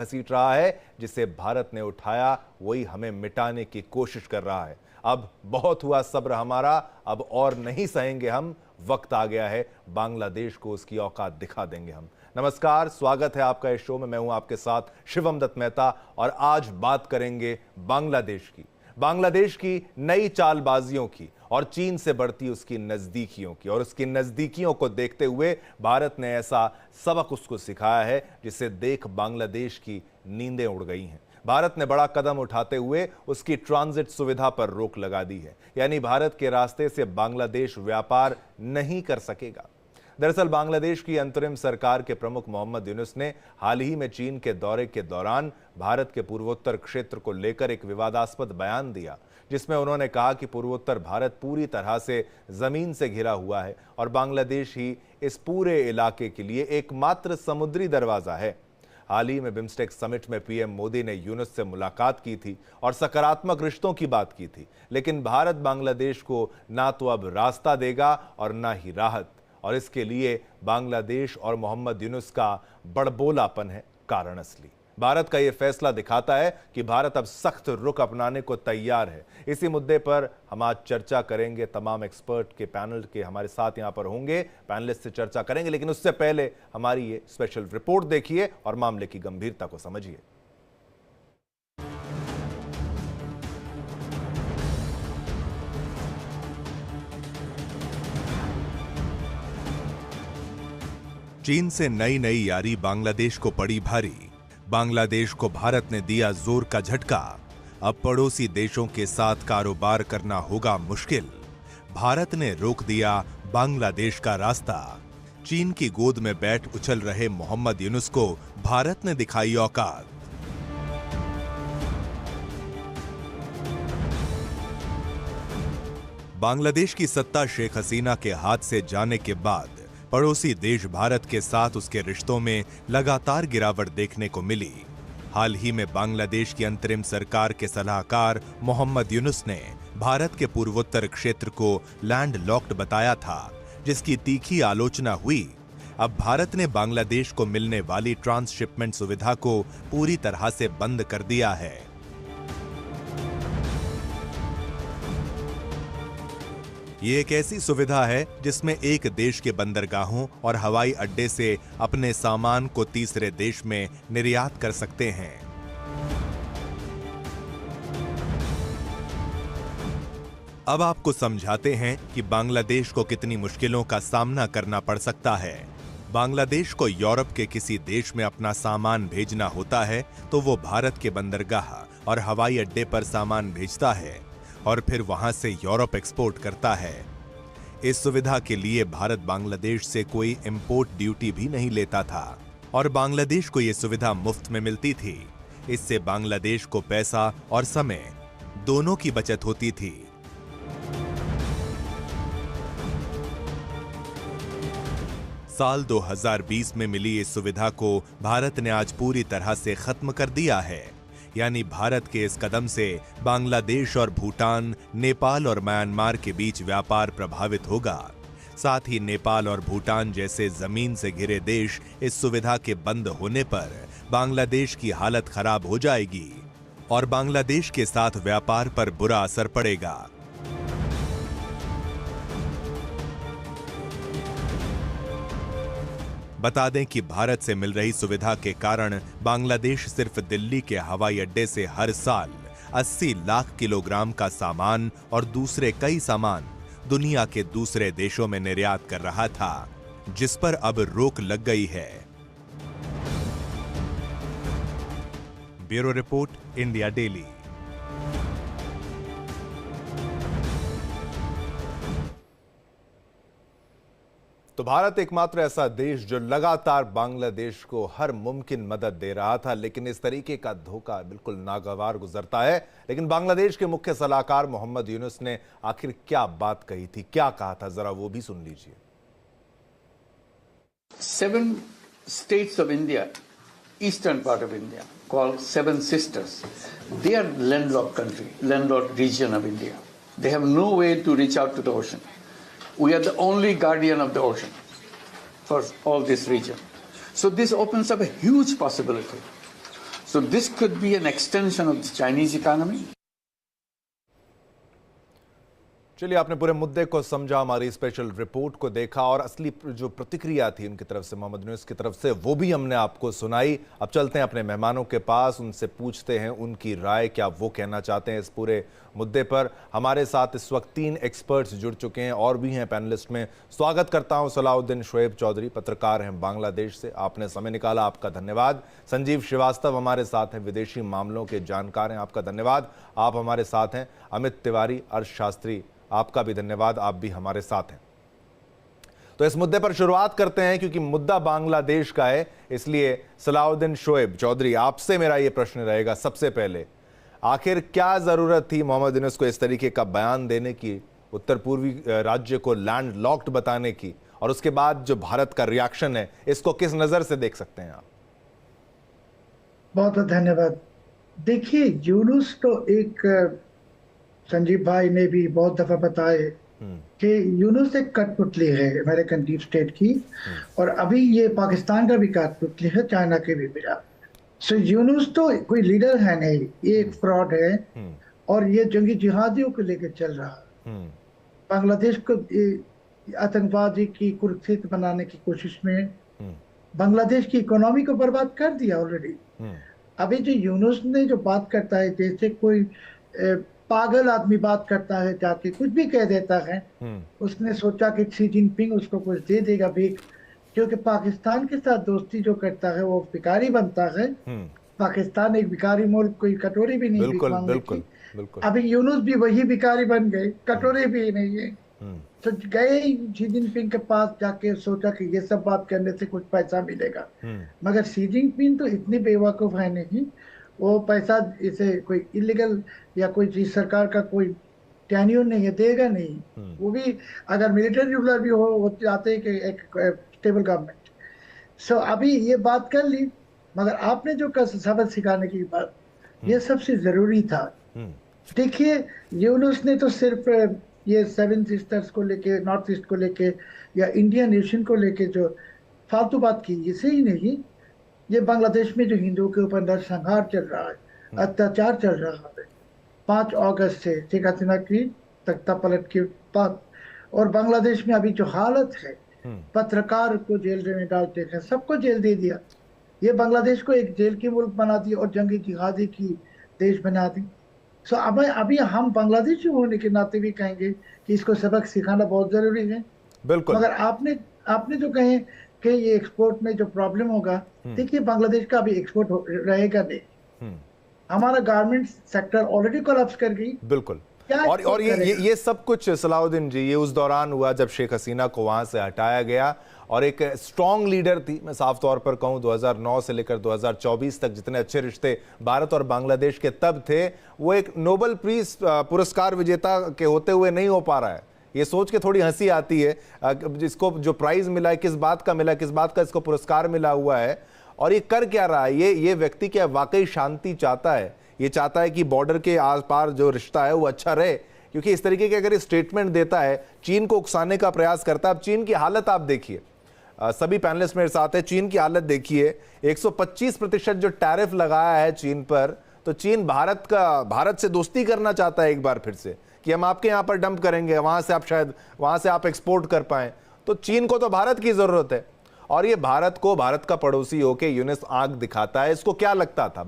घसीट रहा है, जिसे भारत ने उठाया वही हमें मिटाने की कोशिश कर रहा है। अब बहुत हुआ सब्र हमारा, अब और नहीं सहेंगे हम। वक्त आ गया है, बांग्लादेश को उसकी औकात दिखा देंगे हम। नमस्कार, स्वागत है आपका इस शो में। मैं हूं आपके साथ शिवम दत्त मेहता और आज बात करेंगे बांग्लादेश की नई चालबाजियों की और चीन से बढ़ती उसकी नजदीकियों की। और उसकी नजदीकियों को देखते हुए भारत ने ऐसा सबक उसको सिखाया है जिसे देख बांग्लादेश की नींदें उड़ गई हैं। भारत ने बड़ा कदम उठाते हुए उसकी ट्रांजिट सुविधा पर रोक लगा दी है, यानी भारत के रास्ते से बांग्लादेश व्यापार नहीं कर सकेगा। दरअसल बांग्लादेश की अंतरिम सरकार के प्रमुख मोहम्मद यूनुस ने हाल ही में चीन के दौरे के दौरान भारत के पूर्वोत्तर क्षेत्र को लेकर एक विवादास्पद बयान दिया, जिसमें उन्होंने कहा कि पूर्वोत्तर भारत पूरी तरह से जमीन से घिरा हुआ है और बांग्लादेश ही इस पूरे इलाके के लिए एकमात्र समुद्री दरवाजा है। हाल ही में बिम्स्टेक समिट में पीएम मोदी ने यूनुस से मुलाकात की थी और सकारात्मक रिश्तों की बात की थी, लेकिन भारत बांग्लादेश को ना तो अब रास्ता देगा और ना ही राहत। और इसके लिए बांग्लादेश और मोहम्मद यूनुस का बड़बोलापन है कारण असली। भारत का यह फैसला दिखाता है कि भारत अब सख्त रुख अपनाने को तैयार है। इसी मुद्दे पर हम आज चर्चा करेंगे। तमाम एक्सपर्ट के पैनल के हमारे साथ यहां पर होंगे, पैनलिस्ट से चर्चा करेंगे, लेकिन उससे पहले हमारी ये स्पेशल रिपोर्ट देखिए और मामले की गंभीरता को समझिए। चीन से नई नई यारी बांग्लादेश को पड़ी भारी। बांग्लादेश को भारत ने दिया जोर का झटका। अब पड़ोसी देशों के साथ कारोबार करना होगा मुश्किल। भारत ने रोक दिया बांग्लादेश का रास्ता। चीन की गोद में बैठ उछल रहे मोहम्मद यूनुस को भारत ने दिखाई औकात। बांग्लादेश की सत्ता शेख हसीना के हाथ से जाने के बाद पड़ोसी देश भारत के साथ उसके रिश्तों में लगातार गिरावट देखने को मिली। हाल ही में बांग्लादेश की अंतरिम सरकार के सलाहकार मोहम्मद यूनुस ने भारत के पूर्वोत्तर क्षेत्र को लैंड लॉक्ड बताया था, जिसकी तीखी आलोचना हुई। अब भारत ने बांग्लादेश को मिलने वाली ट्रांसशिपमेंट सुविधा को पूरी तरह से बंद कर दिया है। ये एक ऐसी सुविधा है जिसमें एक देश के बंदरगाहों और हवाई अड्डे से अपने सामान को तीसरे देश में निर्यात कर सकते हैं। अब आपको समझाते हैं कि बांग्लादेश को कितनी मुश्किलों का सामना करना पड़ सकता है। बांग्लादेश को यूरोप के किसी देश में अपना सामान भेजना होता है तो वो भारत के बंदरगाह और हवाई अड्डे पर सामान भेजता है और फिर वहां से यूरोप एक्सपोर्ट करता है। इस सुविधा के लिए भारत बांग्लादेश से कोई इंपोर्ट ड्यूटी भी नहीं लेता था और बांग्लादेश को यह सुविधा मुफ्त में मिलती थी। इससे बांग्लादेश को पैसा और समय दोनों की बचत होती थी। साल 2020 में मिली इस सुविधा को भारत ने आज पूरी तरह से खत्म कर दिया है। यानी भारत के इस कदम से बांग्लादेश और भूटान, नेपाल और म्यांमार के बीच व्यापार प्रभावित होगा। साथ ही नेपाल और भूटान जैसे जमीन से घिरे देश इस सुविधा के बंद होने पर बांग्लादेश की हालत खराब हो जाएगी और बांग्लादेश के साथ व्यापार पर बुरा असर पड़ेगा। बता दें कि भारत से मिल रही सुविधा के कारण बांग्लादेश सिर्फ दिल्ली के हवाई अड्डे से हर साल 80 लाख किलोग्राम का सामान और दूसरे कई सामान दुनिया के दूसरे देशों में निर्यात कर रहा था, जिस पर अब रोक लग गई है। Bureau report, India daily. तो भारत एकमात्र ऐसा देश जो लगातार बांग्लादेश को हर मुमकिन मदद दे रहा था, लेकिन इस तरीके का धोखा बिल्कुल नागवार गुजरता है। लेकिन बांग्लादेश के मुख्य सलाहकार मोहम्मद यूनुस ने आखिर क्या बात कही थी, क्या कहा था, जरा वो भी सुन लीजिए। 7 states of India, eastern part of India, called Seven Sisters, they are landlocked country, landlocked region of India. They have no way to reach out to the ocean. We are the only guardian of the ocean for all this region. So this opens up a huge possibility So this could be an extension of the Chinese economy. चलिए, आपने पूरे मुद्दे को समझा, हमारी special report को देखा और असली जो प्रतिक्रिया थी उनकी तरफ से, मोहम्मद यूनुस की तरफ से, वो भी हमने आपको सुनाई। अब चलते हैं अपने मेहमानों के पास, उनसे पूछते हैं उनकी राय, क्या वो कहना चाहते हैं इस पूरे मुद्दे पर। हमारे साथ इस वक्त 3 एक्सपर्ट्स जुड़ चुके हैं और भी हैं पैनलिस्ट में। स्वागत करता हूं सलाउद्दीन शोएब चौधरी, पत्रकार हैं बांग्लादेश से, आपने समय निकाला, आपका धन्यवाद। संजीव श्रीवास्तव हमारे साथ हैं, विदेशी मामलों के जानकार हैं, आपका धन्यवाद, आप हमारे साथ हैं। अमित तिवारी, अर्श शास्त्री, आपका भी धन्यवाद, आप भी हमारे साथ हैं। तो इस मुद्दे पर शुरुआत करते हैं, क्योंकि मुद्दा बांग्लादेश का है, इसलिए सलाउद्दीन शोएब चौधरी, आपसे मेरा ये प्रश्न रहेगा सबसे पहले, आखिर क्या जरूरत थी मोहम्मद यूनुस को इस तरीके का बयान देने की, उत्तर पूर्वी राज्य को लैंड लॉक्ड बताने की, और उसके बाद जो भारत का रिएक्शन है, इसको किस नजर से देख सकते हैं आप? बहुत बहुत धन्यवाद। देखिए, यूनुस तो एक, संजीव भाई ने भी बहुत दफा बताए कि यूनुस एक कठपुतली है अमेरिकन डीप स्टेट की, और अभी ये पाकिस्तान का भी कठपुतली है, चाइना के भी बिना। सो यूनुस तो कोई लीडर है नहीं, ये एक फ्रॉड है, और ये जंगी जिहादियों को लेकर चल रहा है। बांग्लादेश को आतंकवादी की कुरुक्षेत्र बनाने की कोशिश में बांग्लादेश की इकोनॉमी को बर्बाद कर दिया ऑलरेडी। अभी जो यूनुस ने जो बात करता है, जैसे कोई पागल आदमी बात करता है, जाके कुछ भी कह देता है। उसने सोचा कि शी जिनपिंग उसको कुछ दे देगा भीख, क्योंकि पाकिस्तान के साथ दोस्ती जो करता है वो भिखारी बनता है। पाकिस्तान एक भिखारी मुल्क, कोई कटोरी भी नहीं बिल्कुल, मांगने बिल्कुल, की। बिल्कुल। अभी यूनुस भी वही भिखारी बन गए, कटोरी भी नहीं है। तो गए शी जिनपिंग के पास, जाके सोचा कि ये सब बात करने से कुछ पैसा मिलेगा, मगर शी जिनपिंग तो इतनी बेवकूफ है नहीं, वो पैसा इसे कोई इलीगल या कोई सरकार का कोई टेन्योर नहीं है, देगा नहीं। वो भी अगर मिलिट्री रूलर भी हो, वो चाहते हैं कि एक स्टेबल गवर्नमेंट। सो अभी ये बात कर ली, मगर आपने जो सबक सिखाने की बात, ये सबसे जरूरी था। देखिए, यूनुस ने तो सिर्फ ये 7 सिस्टर्स को लेके, नॉर्थ ईस्ट को लेके या इंडियन नेशन को लेके जो फालतू बात की, इसे ही नहीं, ये बांग्लादेश में जो हिंदुओं के ऊपर नरसंहार चल रहा है, अत्याचार चल रहा है, 5 अगस्त से शेख हसीना की तख्ता पलट के बाद, और बांग्लादेश में अभी जो हालत है, पत्रकार को जेल में डालते हैं, सबको जेल दे दिया। ये बांग्लादेश को एक जेल की मुल्क बना दी और जंगी जिहादी की देश बना दी। सो अभी हम बांग्लादेशी होने के नाते भी कहेंगे कि इसको सबक सिखाना बहुत जरूरी है। बिल्कुल। मगर आपने जो कहे कि ये एक्सपोर्ट में जो प्रॉब्लम होगा, देखिए बांग्लादेश का अभी एक्सपोर्ट रहेगा नहीं। हमारा गारमेंट सेक्टर ऑलरेडी कोलैप्स कर गई। बिल्कुल। और ये सब कुछ सलाउद्दीन जी, ये उस दौरान हुआ जब शेख हसीना को वहां से हटाया गया, और एक स्ट्रॉन्ग लीडर थी, मैं साफ तौर पर कहूं 2009 से लेकर 2024 तक जितने अच्छे रिश्ते भारत और बांग्लादेश के तब थे, वो एक नोबेल पीस पुरस्कार विजेता के होते हुए नहीं हो पा रहा है। ये सोच के थोड़ी हंसी आती है, जिसको जो प्राइज मिला है, किस बात का मिला, किस बात का इसको पुरस्कार मिला हुआ है, और ये कर क्या रहा है? ये व्यक्ति क्या वाकई शांति चाहता है? ये चाहता है कि बॉर्डर के आस पार जो रिश्ता है वो अच्छा रहे? क्योंकि इस तरीके के अगर स्टेटमेंट देता है, चीन को उकसाने का प्रयास करता है। अब चीन की हालत आप देखिए, सभी पैनलिस्ट मेरे साथ है, चीन की हालत देखिए, 125% जो टैरिफ लगाया है चीन पर, तो चीन भारत से दोस्ती करना चाहता है एक बार फिर से, कि हम आपके यहाँ पर डंप करेंगे, वहां से आप एक्सपोर्ट कर पाएं। तो चीन को तो भारत की जरूरत है, और ये भारत का पड़ोसी होके यूनुस आंख दिखाता है। इसको क्या लगता था?